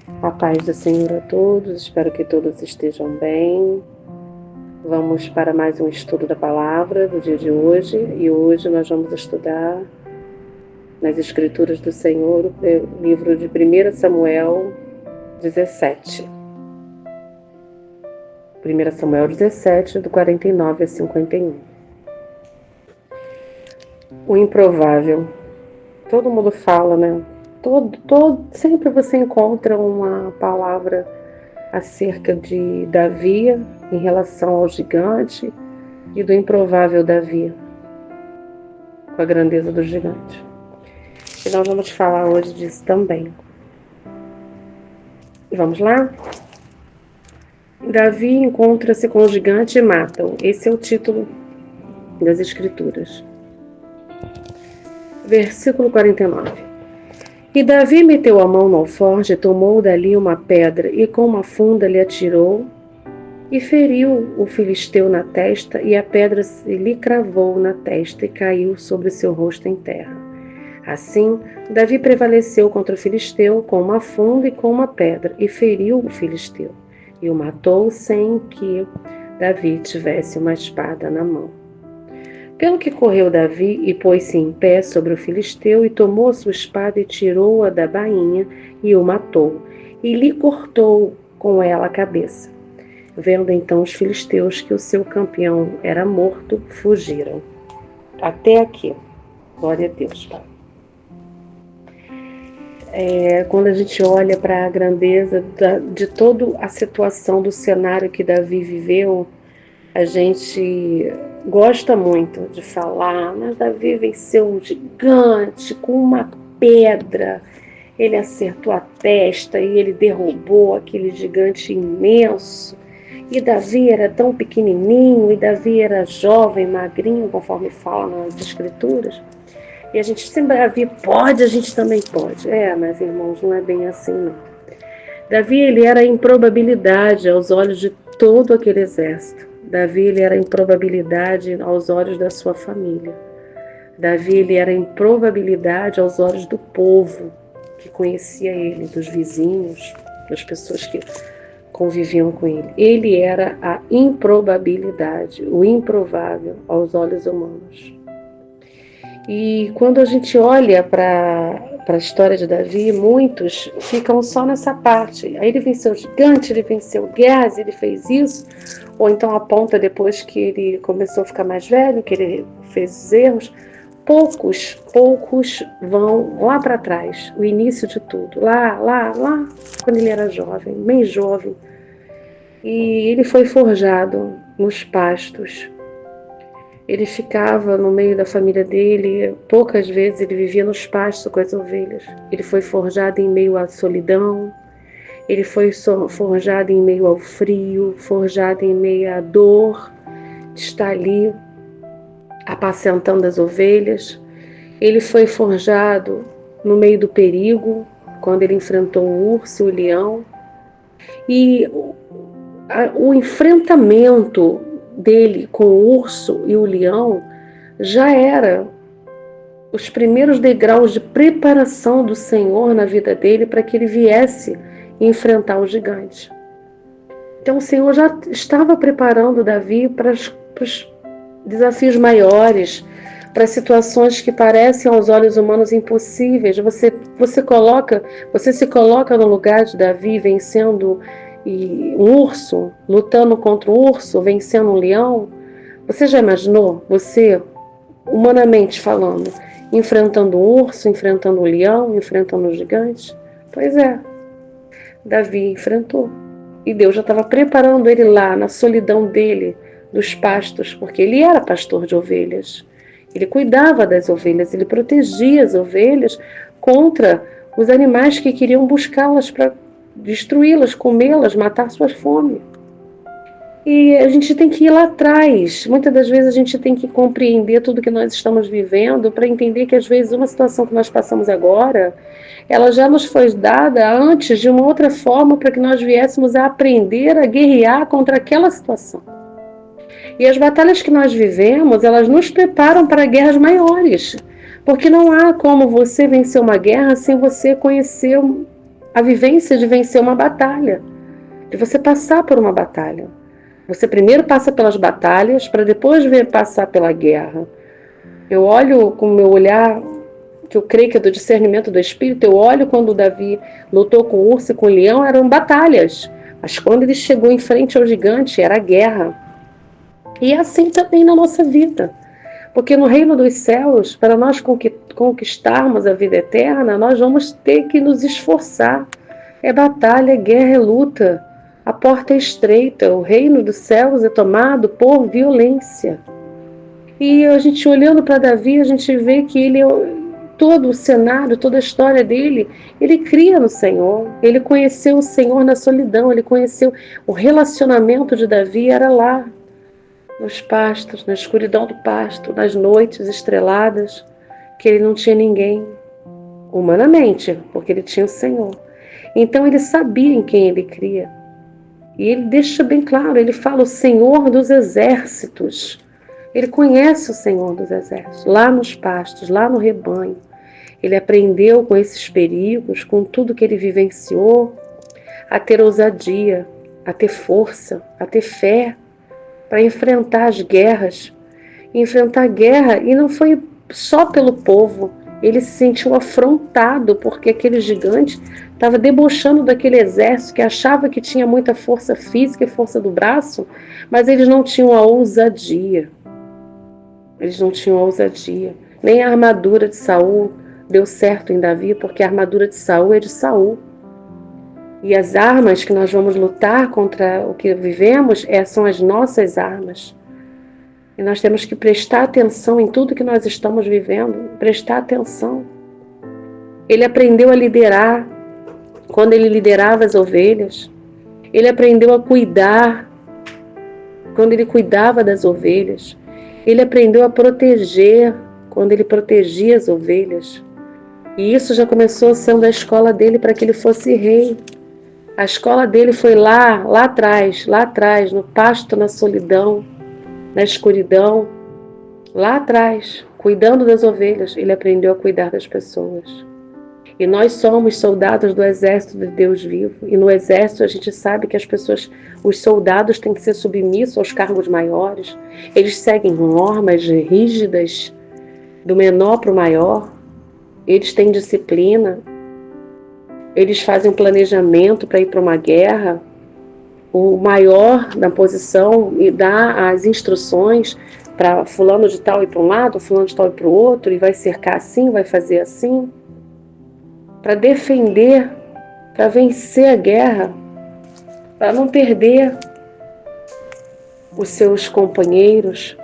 A paz do Senhor a todos, espero que todos estejam bem. Vamos para mais um estudo da palavra do dia de hoje, e hoje nós vamos estudar nas Escrituras do Senhor o livro de 1 Samuel 17. 1 Samuel 17, do 49 a 51. O improvável. Todo mundo fala, né? Sempre você encontra uma palavra acerca de Davi em relação ao gigante e do improvável Davi, com a grandeza do gigante. E nós vamos falar hoje disso também. Vamos lá? Davi encontra-se com o gigante e mata-o. Esse é o título das Escrituras. Versículo 49. E Davi meteu a mão no alforje, tomou dali uma pedra e com uma funda lhe atirou e feriu o filisteu na testa, e a pedra lhe cravou na testa e caiu sobre seu rosto em terra. Assim, Davi prevaleceu contra o filisteu com uma funda e com uma pedra, e feriu o filisteu, e o matou sem que Davi tivesse uma espada na mão. Pelo que correu Davi e pôs-se em pé sobre o filisteu, e tomou a sua espada e tirou-a da bainha, e o matou, e lhe cortou com ela a cabeça. Vendo então os filisteus que o seu campeão era morto, fugiram. Até aqui. Glória a Deus, Pai. Quando a gente olha para a grandeza de toda a situação do cenário que Davi viveu, a gente gosta muito de falar, mas Davi venceu um gigante com uma pedra. Ele acertou a testa e ele derrubou aquele gigante imenso. E Davi era tão pequenininho, e Davi era jovem, magrinho, conforme fala nas Escrituras. E a gente sempre, Davi pode, a gente também pode. Mas irmãos, não é bem assim não. Davi, ele era improbabilidade aos olhos de todo aquele exército. Davi, ele era improbabilidade aos olhos da sua família. Davi, ele era improbabilidade aos olhos do povo que conhecia ele, dos vizinhos, das pessoas que conviviam com ele. Ele era a improbabilidade, o improvável aos olhos humanos. E quando a gente olha para a história de Davi, muitos ficam só nessa parte. Aí ele venceu o gigante, ele venceu guerras, ele fez isso. Ou então aponta depois que ele começou a ficar mais velho, que ele fez os erros. Poucos vão lá para trás, o início de tudo. Lá, quando ele era jovem, bem jovem. E ele foi forjado nos pastos. Ele ficava no meio da família dele, poucas vezes ele vivia nos pastos com as ovelhas. Ele foi forjado em meio à solidão, ele foi forjado em meio ao frio, forjado em meio à dor de estar ali apacentando as ovelhas. Ele foi forjado no meio do perigo, quando ele enfrentou o urso e o leão. E o enfrentamento dele com o urso e o leão já era os primeiros degraus de preparação do Senhor na vida dele para que ele viesse enfrentar o gigante. Então o Senhor já estava preparando Davi para os desafios maiores, para situações que parecem aos olhos humanos impossíveis. Você se coloca no lugar de Davi vencendo um urso, lutando contra um urso, vencendo um leão. Você já imaginou, você, humanamente falando, enfrentando um urso, enfrentando um leão, enfrentando um gigante? Pois é, Davi enfrentou. E Deus já estava preparando ele lá, na solidão dele, dos pastos, porque ele era pastor de ovelhas. Ele cuidava das ovelhas, ele protegia as ovelhas contra os animais que queriam buscá-las para destruí-las, comê-las, matar sua fome. E a gente tem que ir lá atrás. Muitas das vezes a gente tem que compreender tudo que nós estamos vivendo para entender que às vezes uma situação que nós passamos agora, ela já nos foi dada antes de uma outra forma para que nós viéssemos a aprender a guerrear contra aquela situação. E as batalhas que nós vivemos, elas nos preparam para guerras maiores. Porque não há como você vencer uma guerra sem você conhecer a vivência de vencer uma batalha, de você passar por uma batalha. Você primeiro passa pelas batalhas para depois vir passar pela guerra. Eu olho com o meu olhar, que eu creio que é do discernimento do Espírito, eu olho quando Davi lutou com o urso e com o leão, eram batalhas. Mas quando ele chegou em frente ao gigante, era guerra. E é assim também na nossa vida. Porque no reino dos céus, para nós conquistarmos a vida eterna, nós vamos ter que nos esforçar. É batalha, é guerra, é luta. A porta é estreita, o reino dos céus é tomado por violência. E a gente olhando para Davi, a gente vê que ele, todo o cenário, toda a história dele, ele cria no Senhor. Ele conheceu o Senhor na solidão, ele conheceu o relacionamento de Davi, era lá, nos pastos, na escuridão do pasto, nas noites estreladas, que ele não tinha ninguém, humanamente, porque ele tinha o Senhor. Então ele sabia em quem ele cria. E ele deixa bem claro, ele fala o Senhor dos exércitos. Ele conhece o Senhor dos exércitos, lá nos pastos, lá no rebanho. Ele aprendeu com esses perigos, com tudo que ele vivenciou, a ter ousadia, a ter força, a ter fé para enfrentar as guerras. Enfrentar a guerra, e não foi só pelo povo. Ele se sentiu afrontado porque aquele gigante estava debochando daquele exército que achava que tinha muita força física e força do braço, mas eles não tinham a ousadia. Eles não tinham ousadia. Nem a armadura de Saul deu certo em Davi, porque a armadura de Saul é de Saul. E as armas que nós vamos lutar contra o que vivemos são as nossas armas. E nós temos que prestar atenção em tudo que nós estamos vivendo, prestar atenção. Ele aprendeu a liderar quando ele liderava as ovelhas. Ele aprendeu a cuidar quando ele cuidava das ovelhas. Ele aprendeu a proteger quando ele protegia as ovelhas. E isso já começou sendo a escola dele para que ele fosse rei. A escola dele foi lá atrás, no pasto, na solidão, na escuridão, lá atrás, cuidando das ovelhas. Ele aprendeu a cuidar das pessoas. E nós somos soldados do exército de Deus vivo. E no exército a gente sabe que as pessoas, os soldados têm que ser submissos aos cargos maiores. Eles seguem normas rígidas, do menor para o maior. Eles têm disciplina. Eles fazem um planejamento para ir para uma guerra. O maior na posição e dá as instruções para fulano de tal ir para um lado, fulano de tal ir para o outro, e vai cercar assim, vai fazer assim. Para defender, para vencer a guerra, para não perder os seus companheiros.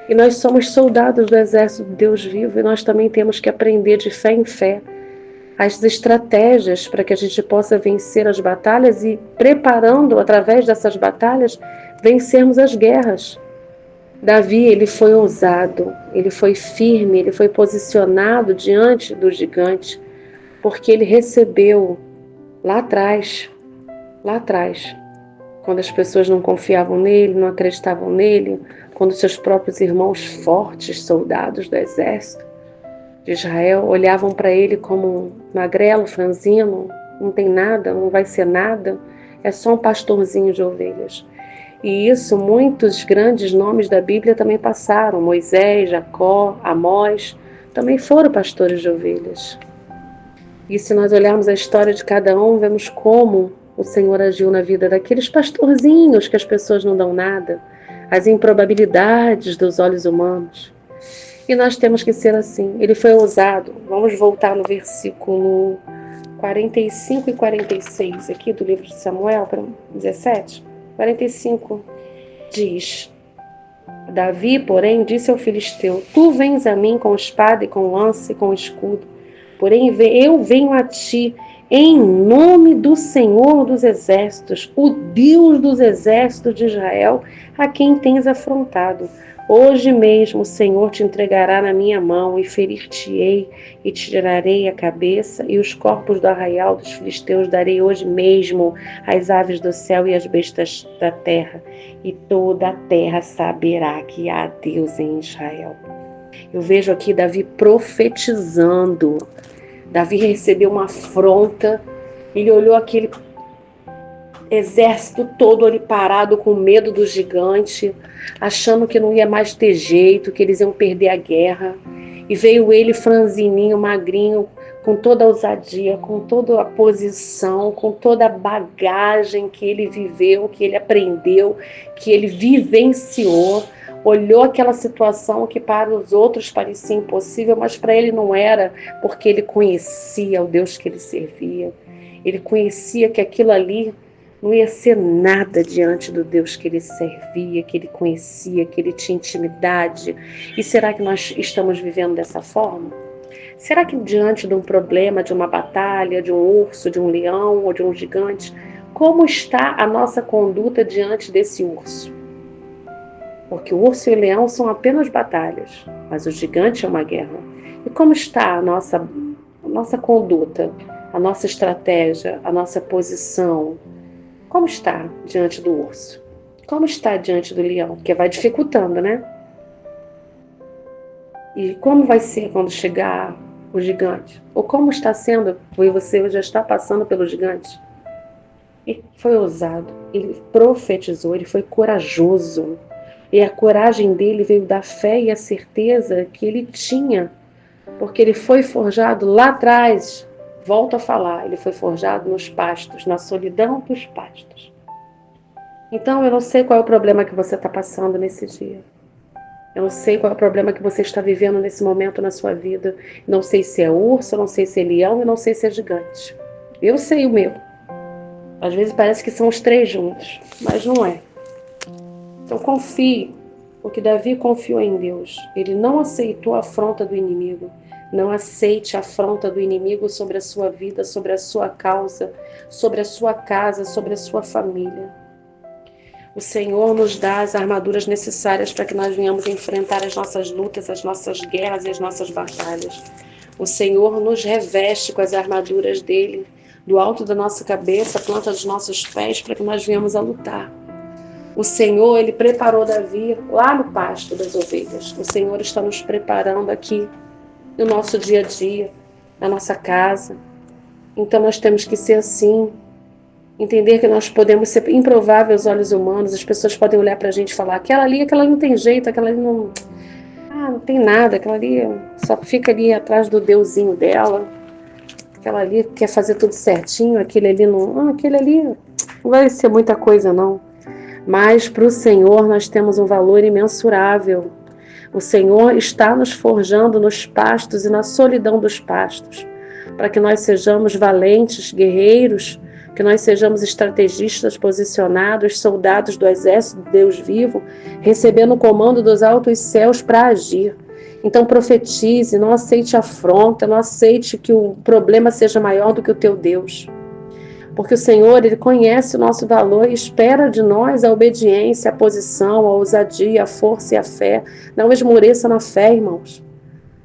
E nós somos soldados do exército de Deus vivo, e nós também temos que aprender de fé em fé as estratégias para que a gente possa vencer as batalhas e, preparando através dessas batalhas, vencermos as guerras. Davi, ele foi ousado, ele foi firme, ele foi posicionado diante do gigante, porque ele recebeu lá atrás, quando as pessoas não confiavam nele, não acreditavam nele, quando seus próprios irmãos fortes, soldados do exército de Israel, olhavam para ele como um magrelo, franzino, não tem nada, não vai ser nada, é só um pastorzinho de ovelhas. E isso, muitos grandes nomes da Bíblia também passaram. Moisés, Jacó, Amós, também foram pastores de ovelhas. E se nós olharmos a história de cada um, vemos como o Senhor agiu na vida daqueles pastorzinhos que as pessoas não dão nada, as improbabilidades dos olhos humanos. E nós temos que ser assim. Ele foi ousado. Vamos voltar no versículo 45 e 46 aqui do livro de Samuel, para 17. 45 diz: Davi, porém, disse ao filisteu: Tu vens a mim com espada e com lança e com escudo, porém eu venho a ti em nome do Senhor dos exércitos, o Deus dos exércitos de Israel, a quem tens afrontado. Hoje mesmo o Senhor te entregará na minha mão, e ferir-te-ei, e te tirarei a cabeça, e os corpos do arraial dos filisteus darei hoje mesmo às aves do céu e às bestas da terra, e toda a terra saberá que há Deus em Israel. Eu vejo aqui Davi profetizando. Davi recebeu uma afronta Ele olhou aquele exército todo ali parado com medo do gigante, achando que não ia mais ter jeito, que eles iam perder a guerra. E veio ele franzininho, magrinho, com toda a ousadia, com toda a posição, com toda a bagagem que ele viveu, que ele aprendeu, que ele vivenciou. Olhou aquela situação que para os outros parecia impossível, mas para ele não era, porque ele conhecia o Deus que ele servia. Ele conhecia que aquilo ali não ia ser nada diante do Deus que ele servia, que ele conhecia, que ele tinha intimidade. E será que nós estamos vivendo dessa forma? Será que diante de um problema, de uma batalha, de um urso, de um leão ou de um gigante, como está a nossa conduta diante desse urso? Porque o urso e o leão são apenas batalhas, mas o gigante é uma guerra. E como está a nossa conduta, a nossa estratégia, a nossa posição? Como está diante do urso? Como está diante do leão? Porque vai dificultando, né? E como vai ser quando chegar o gigante? Ou como está sendo, e você já está passando pelo gigante? Ele foi ousado, ele profetizou, ele foi corajoso. E a coragem dele veio da fé e a certeza que ele tinha, porque ele foi forjado lá atrás. Volto a falar, ele foi forjado nos pastos, na solidão dos pastos. Então eu não sei qual é o problema que você está passando nesse dia. Eu não sei qual é o problema que você está vivendo nesse momento na sua vida. Não sei se é urso, não sei se é leão e não sei se é gigante. Eu sei o meu. Às vezes parece que são os três juntos, mas não é. Então confie, porque Davi confiou em Deus. Ele não aceitou a afronta do inimigo. Não aceite a afronta do inimigo sobre a sua vida, sobre a sua causa, sobre a sua casa, sobre a sua família. O Senhor nos dá as armaduras necessárias para que nós venhamos enfrentar as nossas lutas, as nossas guerras e as nossas batalhas. O Senhor nos reveste com as armaduras dele, do alto da nossa cabeça, planta dos nossos pés, para que nós venhamos a lutar. O Senhor, ele preparou Davi lá no pasto das ovelhas. O Senhor está nos preparando aqui no nosso dia a dia, na nossa casa. Então nós temos que ser assim, entender que nós podemos ser improváveis aos olhos humanos. As pessoas podem olhar para a gente e falar: aquela ali não tem jeito, aquela ali não tem nada, aquela ali só fica ali atrás do deusinho dela, aquela ali quer fazer tudo certinho, aquele ali não vai ser muita coisa não. Mas para o Senhor nós temos um valor imensurável. O Senhor está nos forjando nos pastos e na solidão dos pastos, para que nós sejamos valentes, guerreiros, que nós sejamos estrategistas posicionados, soldados do exército de Deus vivo, recebendo o comando dos altos céus para agir. Então profetize, não aceite afronta, não aceite que o problema seja maior do que o teu Deus. Porque o Senhor, ele conhece o nosso valor e espera de nós a obediência, a posição, a ousadia, a força e a fé. Não esmoreça na fé, irmãos.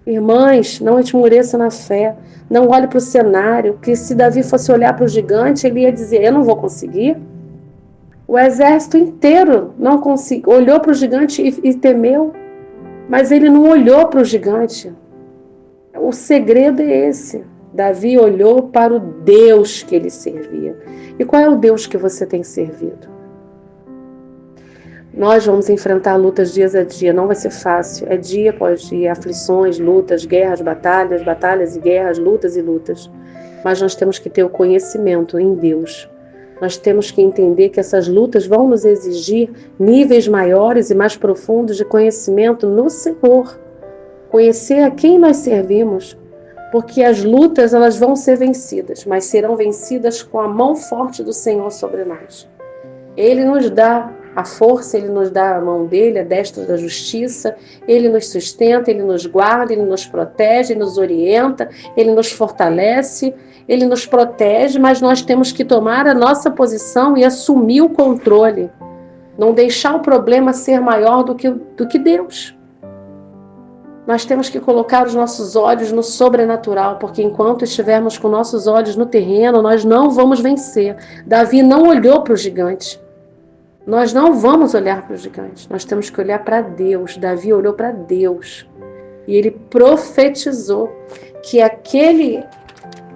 Irmãs, não esmoreça na fé. Não olhe para o cenário, que se Davi fosse olhar para o gigante, ele ia dizer: eu não vou conseguir. O exército inteiro não conseguiu, olhou para o gigante e temeu, mas ele não olhou para o gigante. O segredo é esse. Davi olhou para o Deus que ele servia. E qual é o Deus que você tem servido? Nós vamos enfrentar lutas dias a dia, não vai ser fácil. É dia após dia, aflições, lutas, guerras, batalhas e guerras, lutas e lutas. Mas nós temos que ter o conhecimento em Deus. Nós temos que entender que essas lutas vão nos exigir níveis maiores e mais profundos de conhecimento no Senhor. Conhecer a quem nós servimos. Porque as lutas elas vão ser vencidas, mas serão vencidas com a mão forte do Senhor sobre nós. Ele nos dá a força, ele nos dá a mão dele, a destra da justiça, ele nos sustenta, ele nos guarda, ele nos protege, ele nos orienta, ele nos fortalece, ele nos protege, mas nós temos que tomar a nossa posição e assumir o controle. Não deixar o problema ser maior do que Deus. Nós temos que colocar os nossos olhos no sobrenatural, porque enquanto estivermos com nossos olhos no terreno, nós não vamos vencer. Davi não olhou para o gigante. Nós não vamos olhar para o gigante. Nós temos que olhar para Deus. Davi olhou para Deus. E ele profetizou que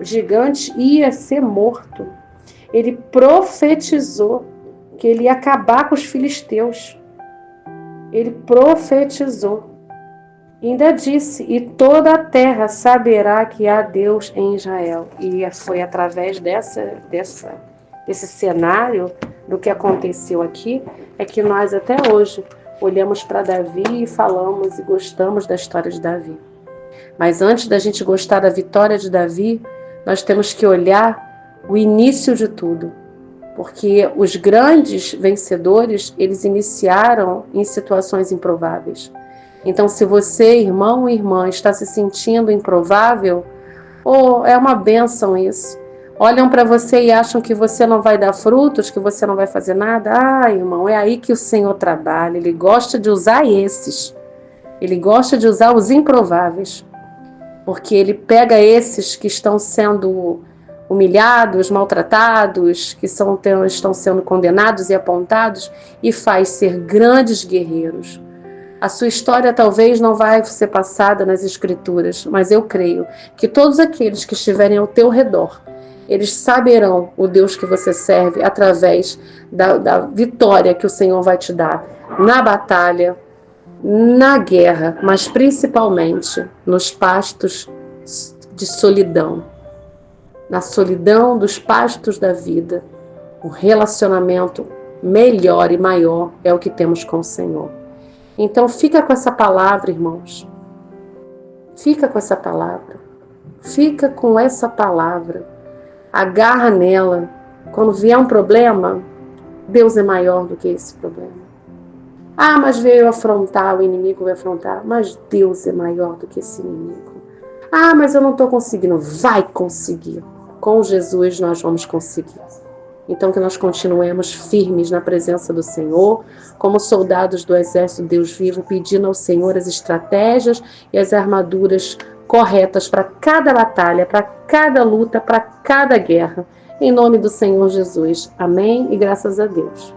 gigante ia ser morto. Ele profetizou que ele ia acabar com os filisteus. Ele profetizou. Ainda disse, e toda a terra saberá que há Deus em Israel. E foi através desse cenário, do que aconteceu aqui, é que nós até hoje olhamos para Davi e falamos e gostamos da história de Davi. Mas antes da gente gostar da vitória de Davi, nós temos que olhar o início de tudo. Porque os grandes vencedores, eles iniciaram em situações improváveis. Então, se você, irmão ou irmã, está se sentindo improvável, é uma bênção isso. Olham para você e acham que você não vai dar frutos, que você não vai fazer nada. Ah, irmão, é aí que o Senhor trabalha. Ele gosta de usar esses. Ele gosta de usar os improváveis. Porque ele pega esses que estão sendo humilhados, maltratados, que estão sendo condenados e apontados, e faz ser grandes guerreiros. A sua história talvez não vai ser passada nas Escrituras, mas eu creio que todos aqueles que estiverem ao teu redor, eles saberão o Deus que você serve através da vitória que o Senhor vai te dar na batalha, na guerra, mas principalmente nos pastos de solidão. Na solidão dos pastos da vida, o relacionamento melhor e maior é o que temos com o Senhor. Então fica com essa palavra, irmãos. Fica com essa palavra. Fica com essa palavra. Agarra nela. Quando vier um problema, Deus é maior do que esse problema. Ah, mas veio afrontar, o inimigo vai afrontar. Mas Deus é maior do que esse inimigo. Ah, mas eu não estou conseguindo. Vai conseguir. Com Jesus nós vamos conseguir. Então que nós continuemos firmes na presença do Senhor, como soldados do exército Deus vivo, pedindo ao Senhor as estratégias e as armaduras corretas para cada batalha, para cada luta, para cada guerra. Em nome do Senhor Jesus. Amém e graças a Deus.